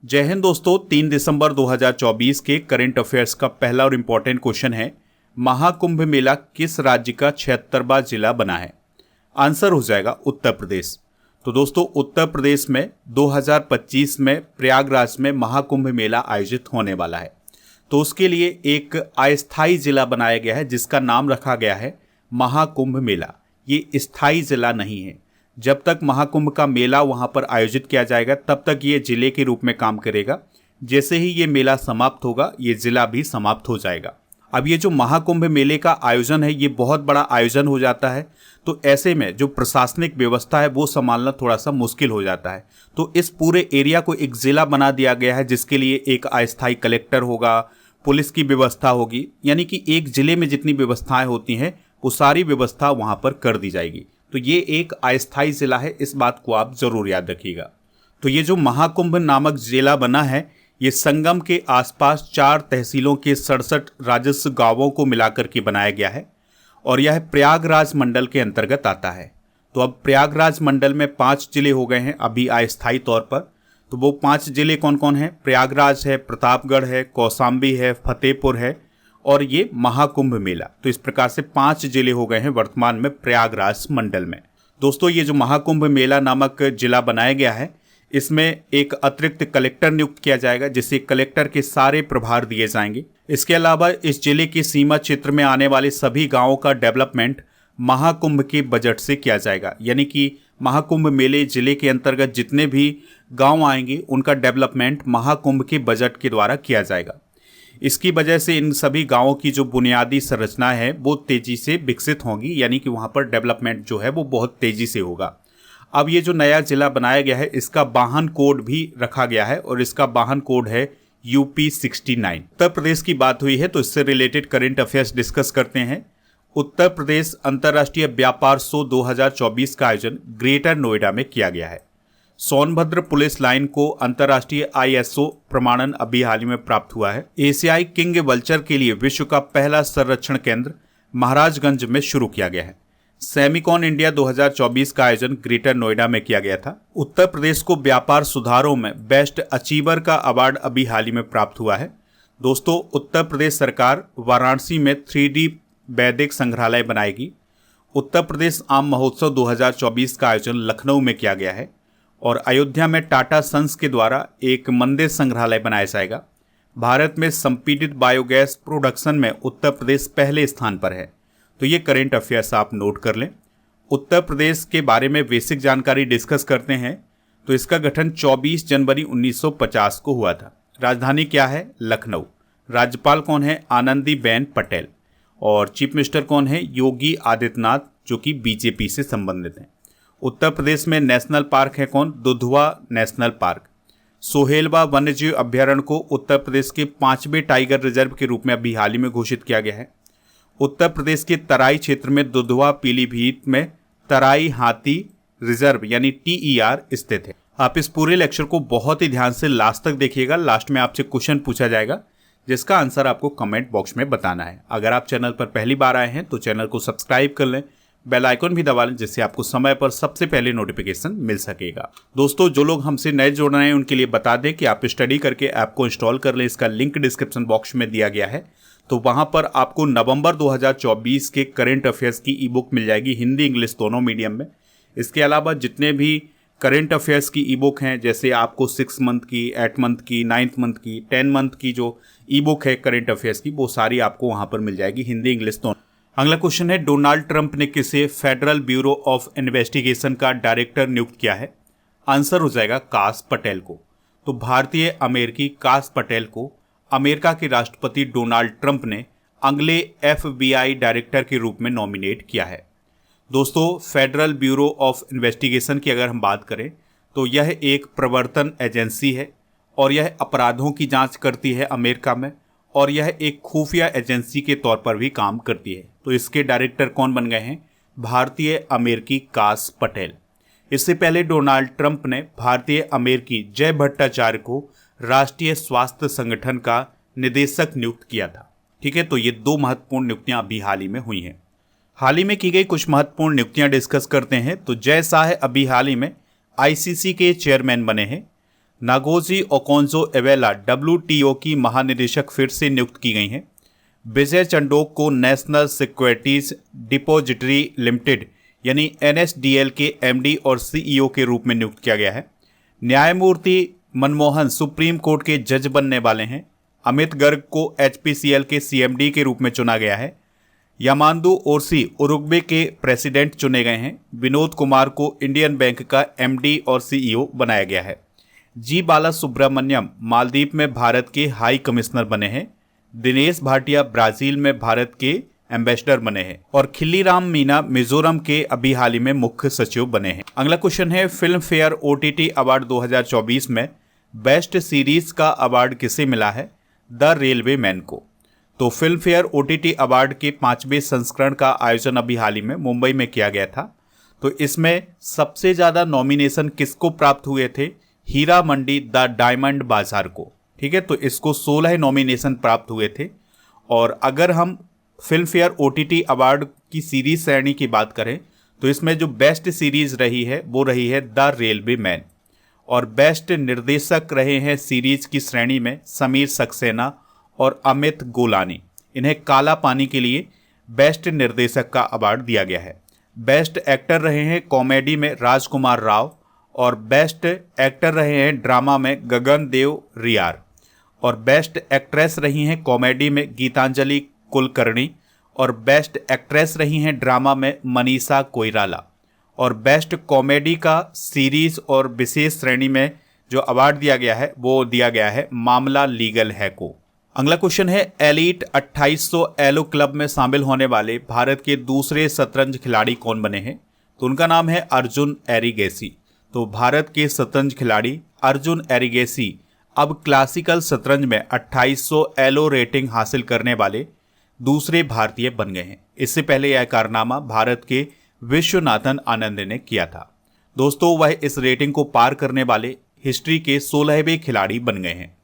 जय हिंद दोस्तों। 3 दिसंबर 2024 के करंट अफेयर्स का पहला और इम्पॉर्टेंट क्वेश्चन है, महाकुंभ मेला किस राज्य का 76वां जिला बना है? आंसर हो जाएगा उत्तर प्रदेश। तो दोस्तों उत्तर प्रदेश में 2025 में प्रयागराज में महाकुंभ मेला आयोजित होने वाला है। तो उसके लिए एक अस्थायी जिला बनाया गया है जिसका नाम रखा गया है महाकुंभ मेला। ये स्थायी जिला नहीं है। जब तक महाकुंभ का मेला वहां पर आयोजित किया जाएगा तब तक ये जिले के रूप में काम करेगा। जैसे ही ये मेला समाप्त होगा ये जिला भी समाप्त हो जाएगा। अब ये जो महाकुंभ मेले का आयोजन है ये बहुत बड़ा आयोजन हो जाता है, तो ऐसे में जो प्रशासनिक व्यवस्था है वो संभालना थोड़ा सा मुश्किल हो जाता है। तो इस पूरे एरिया को एक जिला बना दिया गया है जिसके लिए एक अस्थायी कलेक्टर होगा, पुलिस की व्यवस्था होगी, यानी कि एक जिले में जितनी व्यवस्थाएं होती हैं वो सारी व्यवस्था वहां पर कर दी जाएगी। तो ये एक अस्थायी जिला है, इस बात को आप जरूर याद रखिएगा। तो ये जो महाकुंभ नामक जिला बना है ये संगम के आसपास 4 तहसीलों के 67 राजस्व गांवों को मिलाकर के बनाया गया है और यह प्रयागराज मंडल के अंतर्गत आता है। तो अब प्रयागराज मंडल में 5 जिले हो गए हैं अभी अस्थायी तौर पर। तो वो 5 जिले कौन कौन हैं? प्रयागराज है, प्रतापगढ़ है, कौशाम्बी है, फतेहपुर है और ये महाकुंभ मेला। तो इस प्रकार से 5 जिले हो गए हैं वर्तमान में प्रयागराज मंडल में। दोस्तों ये जो महाकुंभ मेला नामक जिला बनाया गया है इसमें एक अतिरिक्त कलेक्टर नियुक्त किया जाएगा जिसे कलेक्टर के सारे प्रभार दिए जाएंगे। इसके अलावा इस जिले के सीमा क्षेत्र में आने वाले सभी गांवों का डेवलपमेंट महाकुंभ के बजट से किया जाएगा, यानी कि महाकुंभ मेले जिले के अंतर्गत जितने भी गांव आएंगे उनका डेवलपमेंट महाकुंभ के बजट के द्वारा किया जाएगा। इसकी वजह से इन सभी गांवों की जो बुनियादी संरचना है वो तेजी से विकसित होगी, यानी कि वहां पर डेवलपमेंट जो है वो बहुत तेजी से होगा। अब ये जो नया जिला बनाया गया है इसका वाहन कोड भी रखा गया है और इसका वाहन कोड है UP69। उत्तर प्रदेश की बात हुई है तो इससे रिलेटेड करंट अफेयर्स डिस्कस करते हैं। उत्तर प्रदेश अंतर्राष्ट्रीय व्यापार शो 2024 का आयोजन ग्रेटर नोएडा में किया गया है। सोनभद्र पुलिस लाइन को अंतर्राष्ट्रीय ISO प्रमाणन अभी हाल ही में प्राप्त हुआ है। एशियाई किंग वल्चर के लिए विश्व का पहला संरक्षण केंद्र महाराजगंज में शुरू किया गया है। सेमिकॉन इंडिया 2024 का आयोजन ग्रेटर नोएडा में किया गया था। उत्तर प्रदेश को व्यापार सुधारों में बेस्ट अचीवर का अवार्ड अभी हाल ही में प्राप्त हुआ है। दोस्तों उत्तर प्रदेश सरकार वाराणसी में 3D वैदिक संग्रहालय बनाएगी। उत्तर प्रदेश आम महोत्सव 2024 का आयोजन लखनऊ में किया गया है और अयोध्या में टाटा सन्स के द्वारा एक मंदिर संग्रहालय बनाया जाएगा। भारत में संपीड़ित बायोगैस प्रोडक्शन में उत्तर प्रदेश पहले स्थान पर है। तो ये करंट अफेयर्स आप नोट कर लें। उत्तर प्रदेश के बारे में बेसिक जानकारी डिस्कस करते हैं। तो इसका गठन 24 जनवरी 1950 को हुआ था। राजधानी क्या है? लखनऊ। राज्यपाल कौन है? आनंदीबेन पटेल। और चीफ मिनिस्टर कौन है? योगी आदित्यनाथ, जो कि बीजेपी से संबंधित हैं। उत्तर प्रदेश में नेशनल पार्क है कौन? Dudhwa national park. सोहेलवा वन्यजीव अभ्यारण्य को उत्तर प्रदेश के 5वें टाइगर रिजर्व के रूप में अभी हाल ही में घोषित किया गया है। उत्तर प्रदेश के तराई क्षेत्र में दुधवा पीलीभीत में तराई हाथी रिजर्व यानी TER स्थित है। आप इस पूरे लेक्चर को बहुत ही ध्यान से लास्ट तक देखिएगा। लास्ट में आपसे क्वेश्चन पूछा जाएगा जिसका आंसर आपको कमेंट बॉक्स में बताना है। अगर आप चैनल पर पहली बार आए हैं तो चैनल को सब्सक्राइब कर लें, बेल आइकन भी दबा लें जिससे आपको समय पर सबसे पहले नोटिफिकेशन मिल सकेगा। दोस्तों जो लोग हमसे नए जुड़ रहे हैं उनके लिए बता दें कि आप स्टडी करके ऐप को इंस्टॉल कर लें। इसका लिंक डिस्क्रिप्शन बॉक्स में दिया गया है। तो वहां पर आपको नवंबर 2024 के करंट अफेयर्स की ई बुक मिल जाएगी, हिंदी इंग्लिश दोनों मीडियम में। इसके अलावा जितने भी करंट अफेयर्स की ई बुक हैं, जैसे आपको 6 मंथ की, 8 मंथ की, 9 मंथ की, 10 मंथ की जो ई बुक है करंट अफेयर्स की, वो सारी आपको वहां पर मिल जाएगी, हिंदी इंग्लिश दोनों। अगला क्वेश्चन है, डोनाल्ड ट्रंप ने किसे फेडरल ब्यूरो ऑफ इन्वेस्टिगेशन का डायरेक्टर नियुक्त किया है? आंसर हो जाएगा काश पटेल को। तो भारतीय अमेरिकी काश पटेल को अमेरिका के राष्ट्रपति डोनाल्ड ट्रंप ने अगले FBI डायरेक्टर के रूप में नॉमिनेट किया है। दोस्तों फेडरल ब्यूरो ऑफ इन्वेस्टिगेशन की अगर हम बात करें तो यह एक प्रवर्तन एजेंसी है और यह अपराधों की जांच करती है अमेरिका में, और यह एक खुफिया एजेंसी के तौर पर भी काम करती है। तो इसके डायरेक्टर कौन बन गए हैं? भारतीय अमेरिकी काश पटेल। इससे पहले डोनाल्ड ट्रंप ने भारतीय अमेरिकी जय भट्टाचार्य को राष्ट्रीय स्वास्थ्य संगठन का निदेशक नियुक्त किया था। ठीक है, तो ये 2 महत्वपूर्ण नियुक्तियां अभी हाल ही में हुई हैं। हाल ही में की गई कुछ महत्वपूर्ण नियुक्तियां डिस्कस करते हैं। तो जय शाह अभी हाल ही में ICC के चेयरमैन बने हैं। नागोजी ओकोंजो-इवेला WTO की महानिदेशक फिर से नियुक्त की गई हैं। विजय चंडोक को नेशनल सिक्योरिटीज डिपॉजिटरी लिमिटेड यानी NSDL के MD और CEO के रूप में नियुक्त किया गया है। न्यायमूर्ति मनमोहन सुप्रीम कोर्ट के जज बनने वाले हैं। अमित गर्ग को HPCL के CMD के रूप में चुना गया है। यामांदू ओरसी उरुग्वे के प्रेसिडेंट चुने गए हैं। विनोद कुमार को इंडियन बैंक का MD और CEO बनाया गया है। जी बाला सुब्रमण्यम मालदीव में भारत के हाई कमिश्नर बने हैं। दिनेश भाटिया ब्राजील में भारत के एम्बेसडर बने हैं और खिल्लीराम मीना मिजोरम के अभी हाल ही में मुख्य सचिव बने हैं। अगला क्वेश्चन है, फिल्म फेयर OTT अवार्ड 2024 में बेस्ट सीरीज का अवार्ड किसे मिला है? द रेलवे मैन को। तो फिल्म फेयर OTT अवार्ड के 5वें संस्करण का आयोजन अभी हाल ही में मुंबई में किया गया था। तो इसमें सबसे ज्यादा नॉमिनेशन किसको प्राप्त हुए थे? हीरा मंडी द डायमंड बाजार को। ठीक है, तो इसको 16 नॉमिनेशन प्राप्त हुए थे। और अगर हम फिल्म फेयर OTT अवार्ड की सीरीज श्रेणी की बात करें तो इसमें जो बेस्ट सीरीज रही है वो रही है द रेलवे मैन, और बेस्ट निर्देशक रहे हैं सीरीज की श्रेणी में समीर सक्सेना और अमित गोलानी। इन्हें काला पानी के लिए बेस्ट निर्देशक का अवार्ड दिया गया है। बेस्ट एक्टर रहे हैं कॉमेडी में राजकुमार राव, और बेस्ट एक्टर रहे हैं ड्रामा में गगनदेव रियार, और बेस्ट एक्ट्रेस रही हैं कॉमेडी में गीतांजलि कुलकर्णी, और बेस्ट एक्ट्रेस रही हैं ड्रामा में मनीषा कोइराला, और बेस्ट कॉमेडी का सीरीज और विशेष श्रेणी में जो अवार्ड दिया गया है वो दिया गया है मामला लीगल है को। अगला क्वेश्चन है, एलीट 2800 एलो क्लब में शामिल होने वाले भारत के दूसरे शतरंज खिलाड़ी कौन बने हैं? तो उनका नाम है अर्जुन एरिगेसी। तो भारत के शतरंज खिलाड़ी अर्जुन एरिगेसी अब क्लासिकल शतरंज में 2800 एलो रेटिंग हासिल करने वाले दूसरे भारतीय बन गए हैं। इससे पहले यह कारनामा भारत के विश्वनाथन आनंद ने किया था। दोस्तों, वह इस रेटिंग को पार करने वाले हिस्ट्री के 16वें खिलाड़ी बन गए हैं।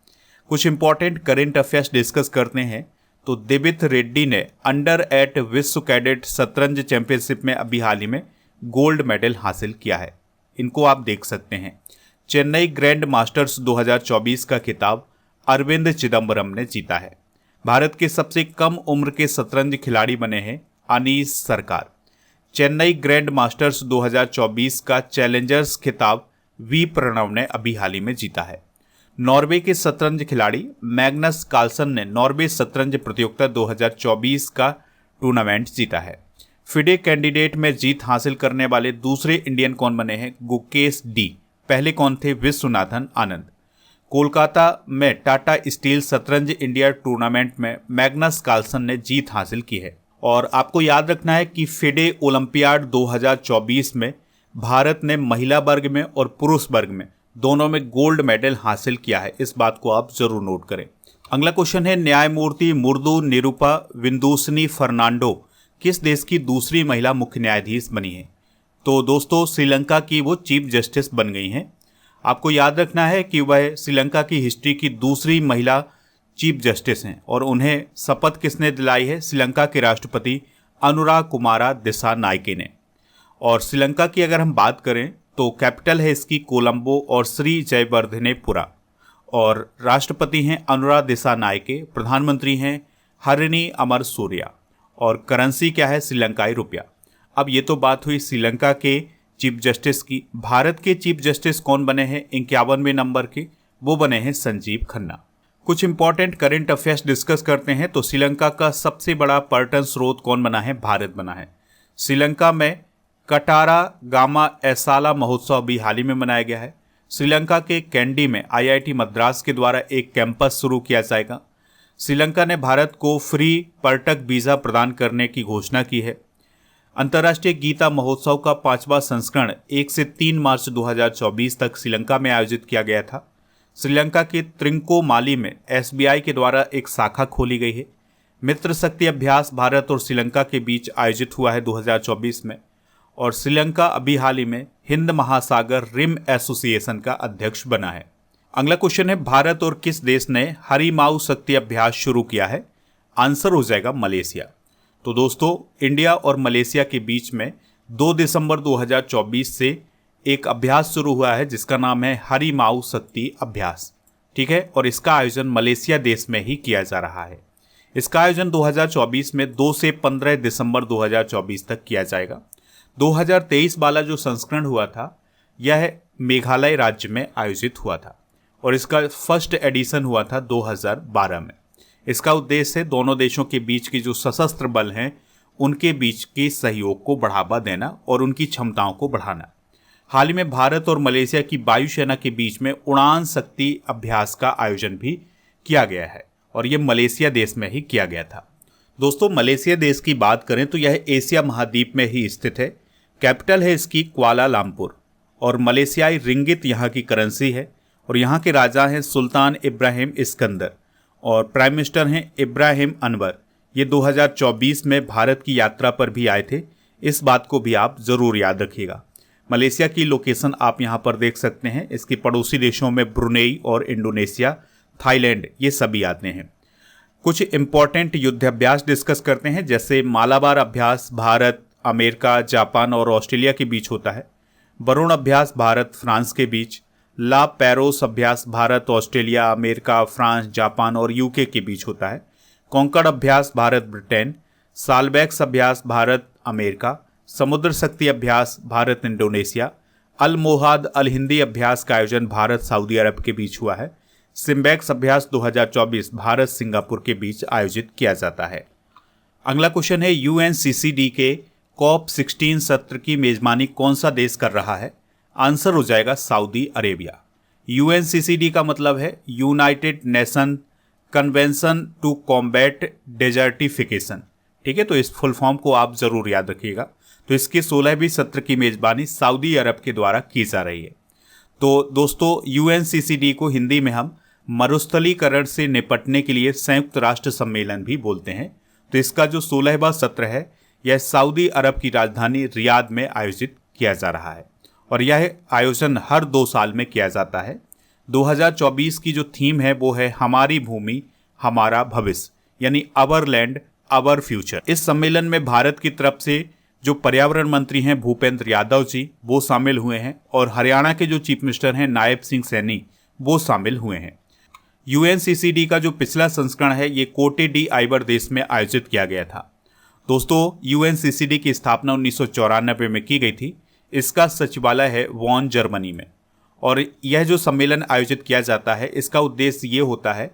कुछ इंपॉर्टेंट करेंट अफेयर्स डिस्कस करते हैं। तो दिविथ रेड्डी ने अंडर-8 विश्व कैडेट शतरंज चैंपियनशिप में अभी हाल ही में गोल्ड मेडल हासिल किया है। इनको आप देख सकते हैं। चेन्नई ग्रैंड मास्टर्स 2024 का खिताब अरविंद चिदम्बरम ने जीता है। भारत के सबसे कम उम्र के शतरंज खिलाड़ी बने हैं अनीस सरकार। चेन्नई ग्रैंड मास्टर्स 2024 का चैलेंजर्स खिताब वी प्रणव ने अभी हाल ही में जीता है। नॉर्वे के शतरंज खिलाड़ी मैग्नस कार्लसन ने नॉर्वे शतरंज प्रतियोगिता 2024 का टूर्नामेंट जीता है। फिडे कैंडिडेट में जीत हासिल करने वाले दूसरे इंडियन कौन बने हैं? गुकेश डी। पहले कौन थे? विश्वनाथन आनंद। कोलकाता में टाटा स्टील शतरंज इंडिया टूर्नामेंट में मैग्नस कार्लसन ने जीत हासिल की है। और आपको याद रखना है कि फिडे ओलंपियाड 2024 में भारत ने महिला वर्ग में और पुरुष वर्ग में दोनों में गोल्ड मेडल हासिल किया है। इस बात को आप जरूर नोट करें। अगला क्वेश्चन है, न्यायमूर्ति मुर्दू निरूपा विंदुसनी फर्नांडो किस देश की दूसरी महिला मुख्य न्यायाधीश बनी है? तो दोस्तों, श्रीलंका की वो चीफ जस्टिस बन गई हैं। आपको याद रखना है कि वह श्रीलंका की हिस्ट्री की दूसरी महिला चीफ जस्टिस हैं और उन्हें शपथ किसने दिलाई है? श्रीलंका के राष्ट्रपति अनुरा कुमारा दिसानायके ने। और श्रीलंका की अगर हम बात करें तो कैपिटल है इसकी कोलंबो और श्री जयवर्धनेपुरा, और राष्ट्रपति हैं अनुरा दिसानायके, प्रधानमंत्री हैं हरिनी अमर सूर्या, और करेंसी क्या है? श्रीलंकाई रुपया। अब ये तो बात हुई श्रीलंका के चीफ जस्टिस की। भारत के चीफ जस्टिस कौन बने हैं 51वें नंबर के? वो बने हैं संजीव खन्ना। कुछ इंपॉर्टेंट करेंट अफेयर्स डिस्कस करते हैं। तो श्रीलंका का सबसे बड़ा पर्यटन स्रोत कौन बना है? भारत बना है। श्रीलंका में कटारा गामा एसाला महोत्सव भी हाल ही में मनाया गया है। श्रीलंका के कैंडी में IIT मद्रास के द्वारा एक कैंपस शुरू किया जाएगा। श्रीलंका ने भारत को फ्री पर्यटक वीज़ा प्रदान करने की घोषणा की है। अंतर्राष्ट्रीय गीता महोत्सव का 5वां संस्करण 1 से 3 मार्च 2024 तक श्रीलंका में आयोजित किया गया था। श्रीलंका के त्रिंकोमाली में SBI के द्वारा एक शाखा खोली गई है। मित्र शक्ति अभ्यास भारत और श्रीलंका के बीच आयोजित हुआ है 2024 में। और श्रीलंका अभी हाल ही में हिंद महासागर रिम एसोसिएशन का अध्यक्ष बना है। अगला क्वेश्चन है, भारत और किस देश ने हरिमाऊ शक्ति अभ्यास शुरू किया है? आंसर हो जाएगा मलेशिया। तो दोस्तों, इंडिया और मलेशिया के बीच में 2 दिसंबर 2024 से एक अभ्यास शुरू हुआ है जिसका नाम है हरिमाऊ शक्ति अभ्यास, ठीक है। और इसका आयोजन मलेशिया देश में ही किया जा रहा है। इसका आयोजन 2024 में 2 से 15 दिसंबर 2024 तक किया जाएगा। 2023 वाला जो संस्करण हुआ था यह मेघालय राज्य में आयोजित हुआ था और इसका फर्स्ट एडिशन हुआ था 2012 में। इसका उद्देश्य है दोनों देशों के बीच की जो सशस्त्र बल हैं उनके बीच के सहयोग को बढ़ावा देना और उनकी क्षमताओं को बढ़ाना। हाल ही में भारत और मलेशिया की वायुसेना के बीच में उड़ान शक्ति अभ्यास का आयोजन भी किया गया है और ये मलेशिया देश में ही किया गया था। दोस्तों, मलेशिया देश की बात करें तो यह एशिया महाद्वीप में ही स्थित है। कैपिटल है इसकी कुआलालंपुर और मलेशियाई रिंगित यहाँ की करेंसी है और यहाँ के राजा हैं सुल्तान इब्राहिम इस्कंदर और प्राइम मिनिस्टर हैं इब्राहिम अनवर। ये 2024 में भारत की यात्रा पर भी आए थे, इस बात को भी आप ज़रूर याद रखिएगा। मलेशिया की लोकेशन आप यहाँ पर देख सकते हैं। इसके पड़ोसी देशों में ब्रुनेई और इंडोनेशिया, थाईलैंड ये सभी आते हैं। कुछ इंपॉर्टेंट युद्धाभ्यास डिस्कस करते हैं, जैसे मालाबार अभ्यास भारत, अमेरिका, जापान और ऑस्ट्रेलिया के बीच होता है। वरुण अभ्यास भारत, फ्रांस के बीच। ला पैरोस अभ्यास Bharat, Australia, America, France, Japan और यूके के बीच होता है। कॉन्कॉर्ड अभ्यास भारत, ब्रिटेन। सालबैक्स अभ्यास भारत, अमेरिका। समुद्र शक्ति अभ्यास भारत, इंडोनेशिया। अल मोहाद अल हिंदी अभ्यास का आयोजन भारत, सऊदी अरब के बीच हुआ है। सिम्बैक्स अभ्यास 2024 भारत, सिंगापुर के बीच आयोजित किया जाता है। अगला क्वेश्चन है UNCCD के COP16 सत्र की मेजबानी कौन सा देश कर रहा है? आंसर हो जाएगा सऊदी अरेबिया। UNCCD का मतलब है United Nation convention to combat desertification, ठीक है। तो इस फुल फॉर्म को आप जरूर याद रखिएगा। तो इसके 16वीं सत्र की मेजबानी सऊदी अरब के द्वारा की जा रही है। तो दोस्तों, UNCCD को हिंदी में हम मरुस्थलीकरण से निपटने के लिए संयुक्त राष्ट्र सम्मेलन भी बोलते हैं। तो इसका जो 16वां सत्र है यह सऊदी अरब की राजधानी रियाद में आयोजित किया जा रहा है और यह आयोजन हर 2 साल में किया जाता है। 2024 की जो थीम है वो है हमारी भूमि हमारा भविष्य, यानी अवर लैंड अवर फ्यूचर। इस सम्मेलन में भारत की तरफ से जो पर्यावरण मंत्री हैं भूपेंद्र यादव जी वो शामिल हुए हैं और हरियाणा के जो चीफ मिनिस्टर हैं नायब सिंह सैनी वो शामिल हुए हैं। UNCCD का जो पिछला संस्करण है ये कोटे डी आइवर देश में आयोजित किया गया था। दोस्तों, UNCCD की स्थापना 1994 में की गई थी। इसका सचिवालय है वॉन, जर्मनी में। और यह जो सम्मेलन आयोजित किया जाता है इसका उद्देश्य ये होता है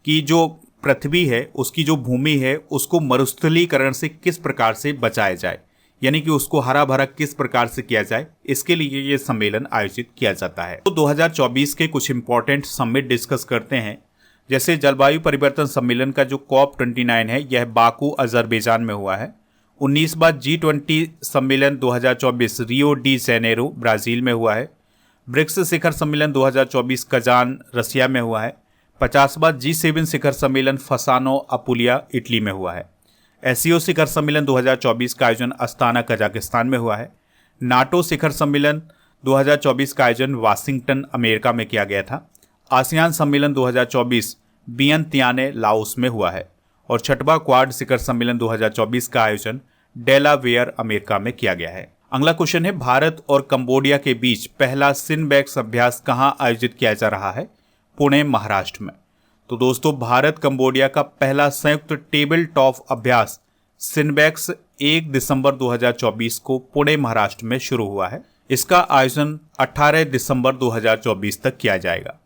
कि जो पृथ्वी है उसकी जो भूमि है उसको मरुस्थलीकरण से किस प्रकार से बचाया जाए, यानी कि उसको हरा भरा किस प्रकार से किया जाए, इसके लिए ये सम्मेलन आयोजित किया जाता है। तो 2024 के कुछ इंपॉर्टेंट समिट डिस्कस करते हैं, जैसे जलवायु परिवर्तन सम्मेलन का जो COP29 है यह बाकू, अजरबैजान में हुआ है। 19वां G20 सम्मेलन 2024 रियो डी जेनेरो, ब्राज़ील में हुआ है। ब्रिक्स शिखर सम्मेलन 2024 कजान, रसिया में हुआ है। 50वां G7 शिखर सम्मेलन फसानो, अपुलिया, इटली में हुआ है। SCO शिखर सम्मेलन 2024 का आयोजन अस्ताना, कजाकिस्तान में हुआ है। नाटो शिखर सम्मेलन 2024 का आयोजन वाशिंगटन, अमेरिका में किया गया था। आसियान सम्मेलन 2024 वियंतियाने, लाओस में हुआ है और 6वां क्वाड शिखर सम्मेलन 2024 का आयोजन डेलावेयर, अमेरिका में किया गया है। अगला क्वेश्चन है भारत और कंबोडिया के बीच पहला सिनबैक्स अभ्यास कहाँ आयोजित किया जा रहा है? पुणे, महाराष्ट्र में। तो दोस्तों, भारत कंबोडिया का पहला संयुक्त टेबल टॉप अभ्यास सिनबैक्स 1 दिसंबर 2024 को पुणे, महाराष्ट्र में शुरू हुआ है। इसका आयोजन 18 दिसंबर 2024 तक किया जाएगा।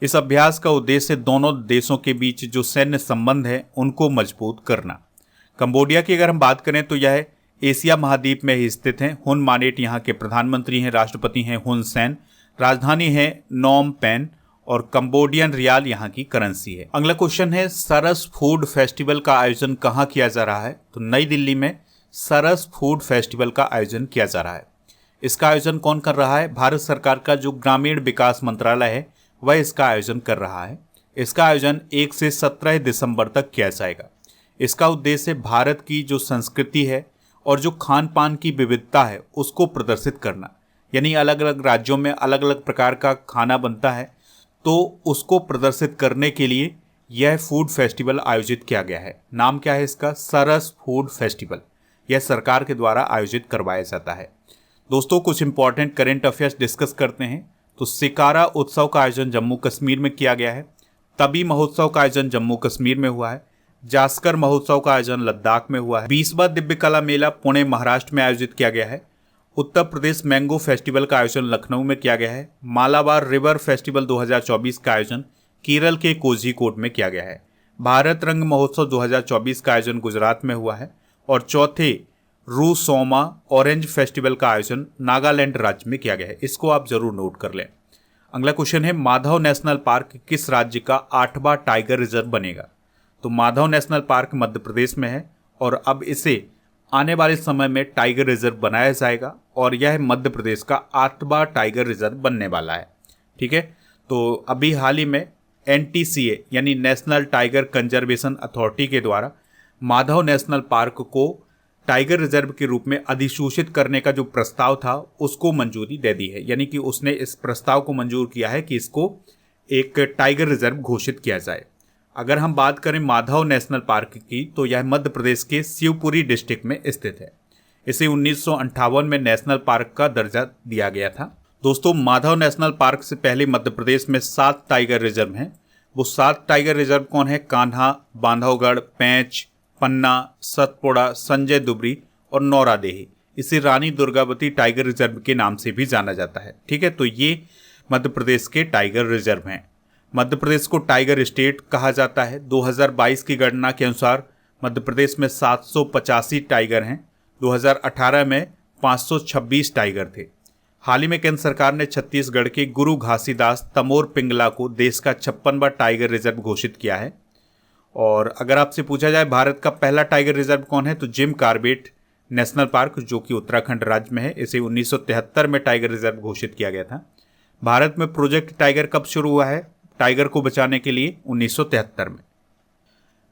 इस अभ्यास का उद्देश्य दोनों देशों के बीच जो सैन्य संबंध है उनको मजबूत करना। कंबोडिया की अगर हम बात करें तो यह एशिया महाद्वीप में ही स्थित है। हुन मानेट यहाँ के प्रधानमंत्री हैं, राष्ट्रपति हैं हुन सेन, राजधानी है नोम पेन और कंबोडियन रियाल यहाँ की करेंसी है। अगला क्वेश्चन है सरस फूड फेस्टिवल का आयोजन कहाँ किया जा रहा है? तो नई दिल्ली में सरस फूड फेस्टिवल का आयोजन किया जा रहा है। इसका आयोजन कौन कर रहा है? भारत सरकार का जो ग्रामीण विकास मंत्रालय है वह इसका आयोजन कर रहा है। इसका आयोजन 1 से 17 दिसंबर तक किया जाएगा। इसका उद्देश्य भारत की जो संस्कृति है और जो खान पान की विविधता है उसको प्रदर्शित करना, यानी अलग अलग राज्यों में अलग अलग प्रकार का खाना बनता है तो उसको प्रदर्शित करने के लिए यह फूड फेस्टिवल आयोजित किया गया है। नाम क्या है इसका? सरस फूड फेस्टिवल। यह सरकार के द्वारा आयोजित करवाया जाता है। दोस्तों कुछ इंपॉर्टेंट करेंट अफेयर्स डिस्कस करते हैं। तो सिकारा उत्सव का आयोजन जम्मू कश्मीर में किया गया है। तभी महोत्सव का आयोजन जम्मू कश्मीर में हुआ है। जास्कर महोत्सव का आयोजन लद्दाख में हुआ है। 20वां दिव्य कला मेला पुणे महाराष्ट्र में आयोजित किया गया है। उत्तर प्रदेश मैंगो फेस्टिवल का आयोजन लखनऊ में किया गया है। मालाबार रिवर फेस्टिवल 2024 का आयोजन केरल के कोझिकोड में किया गया है। भारत रंग महोत्सव 2024 का आयोजन गुजरात में हुआ है। और चौथे रूसोमा ऑरेंज फेस्टिवल का आयोजन नागालैंड राज्य में किया गया है। इसको आप जरूर नोट कर लें। अगला क्वेश्चन है, माधव नेशनल पार्क किस राज्य का 8वां टाइगर रिजर्व बनेगा? तो माधव नेशनल पार्क मध्य प्रदेश में है और अब इसे आने वाले समय में टाइगर रिजर्व बनाया जाएगा और यह मध्य प्रदेश का 8वां टाइगर रिजर्व बनने वाला है। ठीक है, तो अभी हाल ही में NTCA यानी नेशनल टाइगर कंजर्वेशन अथॉरिटी के द्वारा माधव नेशनल पार्क को टाइगर रिजर्व के रूप में अधिसूचित करने का जो प्रस्ताव था उसको मंजूरी दे दी है। यानी कि उसने इस प्रस्ताव को मंजूर किया है कि इसको एक टाइगर रिजर्व घोषित किया जाए। अगर हम बात करें माधव नेशनल पार्क की तो यह मध्य प्रदेश के शिवपुरी डिस्ट्रिक्ट में स्थित है। इसे 1958 में नेशनल पार्क का दर्जा दिया गया था। दोस्तों माधव नेशनल पार्क से पहले मध्य प्रदेश में 7 टाइगर रिजर्व हैं। वो 7 टाइगर रिजर्व कौन है? कान्हा, बांधवगढ़, पेंच, पन्ना, सतपुड़ा, संजय दुबरी और नौरादेही। इसे रानी दुर्गावती टाइगर रिजर्व के नाम से भी जाना जाता है। ठीक है, तो ये मध्य प्रदेश के टाइगर रिजर्व हैं। मध्य प्रदेश को टाइगर स्टेट कहा जाता है। 2022 की गणना के अनुसार मध्य प्रदेश में 785 टाइगर हैं। 2018 में 526 टाइगर थे। हाल ही में केंद्र सरकार ने छत्तीसगढ़ के गुरु घासीदास तमोर पिंगला को देश का 56वां टाइगर रिजर्व घोषित किया है। और अगर आपसे पूछा जाए भारत का पहला टाइगर रिजर्व कौन है तो जिम कॉर्बेट नेशनल पार्क जो कि उत्तराखंड राज्य में है। इसे 1973 में टाइगर रिजर्व घोषित किया गया था। भारत में प्रोजेक्ट टाइगर कब शुरू हुआ है टाइगर को बचाने के लिए? 1973 में।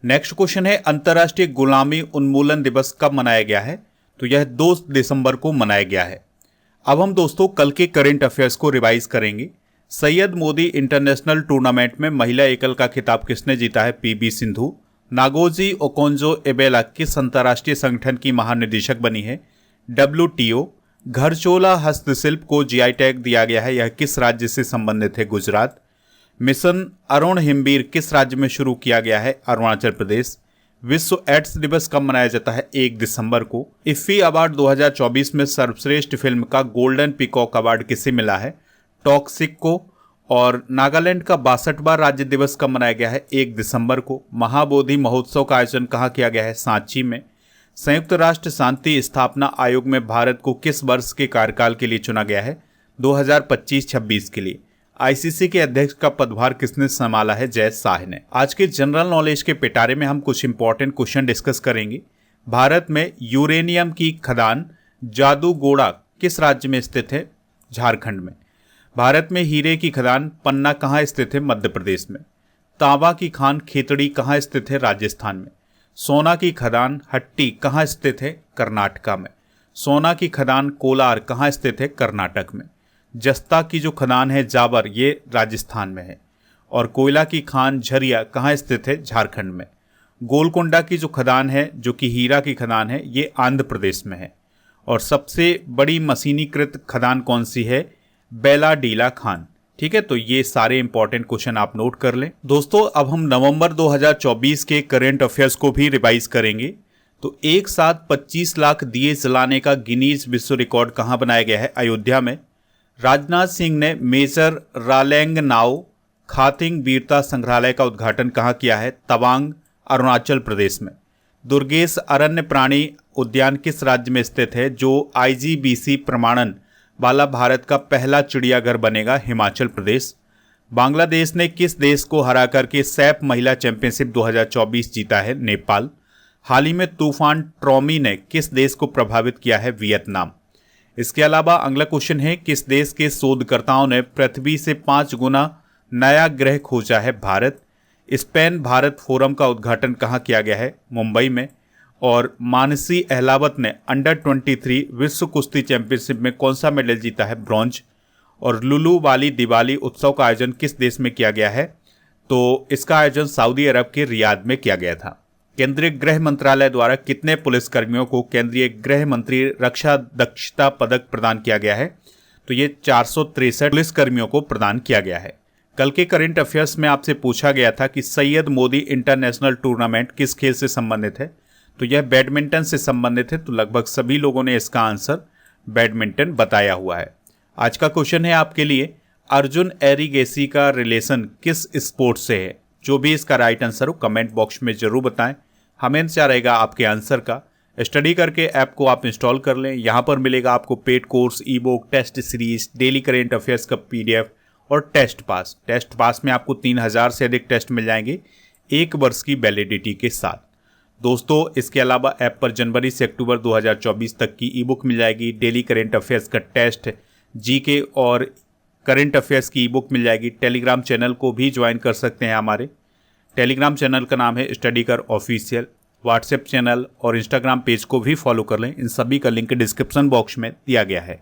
नेक्स्ट क्वेश्चन है, अंतर्राष्ट्रीय गुलामी उन्मूलन दिवस कब मनाया गया है? तो यह 2 दिसंबर को मनाया गया है। अब हम दोस्तों कल के करंट अफेयर्स को रिवाइज करेंगे। सैयद मोदी इंटरनेशनल टूर्नामेंट में महिला एकल का खिताब किसने जीता है? PB सिंधु। नागोजी ओकोंजो-इवेला किस अंतर्राष्ट्रीय संगठन की महानिदेशक बनी है? WTO। घरचोला हस्तशिल्प को GI टैग दिया गया है। यह किस राज्य से संबंधित है? गुजरात। मिशन अरुण हिमबीर किस राज्य में शुरू किया गया है? अरुणाचल प्रदेश। विश्व एड्स दिवस कब मनाया जाता है? 1 दिसंबर को। इफ्फी अवार्ड 2024 में सर्वश्रेष्ठ फिल्म का गोल्डन पीकॉक अवार्ड किसे मिला है? टॉक्सिक को। और नागालैंड का 62वां राज्य दिवस कब मनाया गया है? 1 दिसंबर को। महाबोधि महोत्सव का आयोजन कहाँ किया गया है? सांची में। संयुक्त राष्ट्र शांति स्थापना आयोग में भारत को किस वर्ष के कार्यकाल के लिए चुना गया है? 2025-26 के लिए। ICC के अध्यक्ष का पदभार किसने संभाला है? जय शाह ने। आज के जनरल नॉलेज के पिटारे में हम कुछ इंपॉर्टेंट क्वेश्चन डिस्कस करेंगे। भारत में यूरेनियम की खदान जादूगोड़ा किस राज्य में स्थित है? झारखंड में। भारत में हीरे की खदान पन्ना कहाँ स्थित है? मध्य प्रदेश में। तांबा की खान खेतड़ी कहाँ स्थित है? राजस्थान में। सोना की खदान हट्टी कहाँ स्थित है? कर्नाटका में। सोना की खदान कोलार कहाँ स्थित है? कर्नाटक में। जस्ता की जो खदान है जाबर ये राजस्थान में है। और कोयला की खान झरिया कहाँ स्थित है? झारखंड में। गोलकोंडा की जो खदान है जो कि हीरा की खदान है ये आंध्र प्रदेश में है। और सबसे बड़ी मशीनीकृत खदान कौन सी है? बेलाडीला खान। ठीक है, तो ये सारे इंपॉर्टेंट क्वेश्चन आप नोट कर लें। दोस्तों अब हम नवंबर 2024 के करेंट अफेयर्स को भी रिवाइज करेंगे। तो एक साथ 25 लाख दिए जलाने का गिनीज विश्व रिकॉर्ड कहाँ बनाया गया है? अयोध्या में। राजनाथ सिंह ने मेजर रालेंगनाओ खातिंग वीरता संग्रहालय का उद्घाटन कहाँ किया है? तवांग, अरुणाचल प्रदेश में। दुर्गेश अरण्य प्राणी उद्यान किस राज्य में स्थित है जो IGBC प्रमाणन वाला भारत का पहला चिड़ियाघर बनेगा? हिमाचल प्रदेश। बांग्लादेश ने किस देश को हरा करके सैफ महिला चैंपियनशिप 2024 जीता है? नेपाल। हाल ही में तूफान ट्रॉमी ने किस देश को प्रभावित किया है? वियतनाम। इसके अलावा अगला क्वेश्चन है, किस देश के शोधकर्ताओं ने पृथ्वी से 5 गुना नया ग्रह खोजा है? भारत। स्पेन भारत फोरम का उद्घाटन कहाँ किया गया है? मुंबई में। और मानसी अहलावत ने अंडर-23 विश्व कुश्ती चैंपियनशिप में कौन सा मेडल जीता है? ब्रॉन्ज। और लुलू वाली दिवाली उत्सव का आयोजन किस देश में किया गया है? तो इसका आयोजन सऊदी अरब के रियाद में किया गया था। केंद्रीय गृह मंत्रालय द्वारा कितने पुलिसकर्मियों को केंद्रीय गृह मंत्री रक्षा दक्षता पदक प्रदान किया गया है? तो ये 463 पुलिसकर्मियों को प्रदान किया गया है। कल के करंट अफेयर्स में आपसे पूछा गया था कि सैयद मोदी इंटरनेशनल टूर्नामेंट किस खेल से संबंधित है? तो यह बैडमिंटन से संबंधित है। तो लगभग सभी लोगों ने इसका आंसर बैडमिंटन बताया हुआ है। आज का क्वेश्चन है आपके लिए, अर्जुन एरिगेसी का रिलेशन किस स्पोर्ट से है? जो भी इसका राइट आंसर हो कमेंट बॉक्स में जरूर बताएं। हमें इंतजार रहेगा आपके आंसर का। स्टडी करके ऐप को आप इंस्टॉल कर लें। यहाँ पर मिलेगा आपको paid course, e book, test series, daily current affairs का PDF और टेस्ट पास। टेस्ट पास में आपको 3000 से अधिक टेस्ट मिल जाएंगे 1 वर्ष की वैलिडिटी के साथ। दोस्तों, इसके अलावा ऐप पर जनवरी से अक्टूबर 2024 तक की ई बुक मिल जाएगी, डेली करेंट अफेयर्स का टेस्ट, GK और करंट अफेयर्स की ई बुक मिल जाएगी। टेलीग्राम चैनल को भी ज्वाइन कर सकते हैं। हमारे टेलीग्राम चैनल का नाम है स्टडी कर ऑफिशियल। व्हाट्सएप चैनल और इंस्टाग्राम पेज को भी फॉलो कर लें। इन सभी का लिंक डिस्क्रिप्शन बॉक्स में दिया गया है।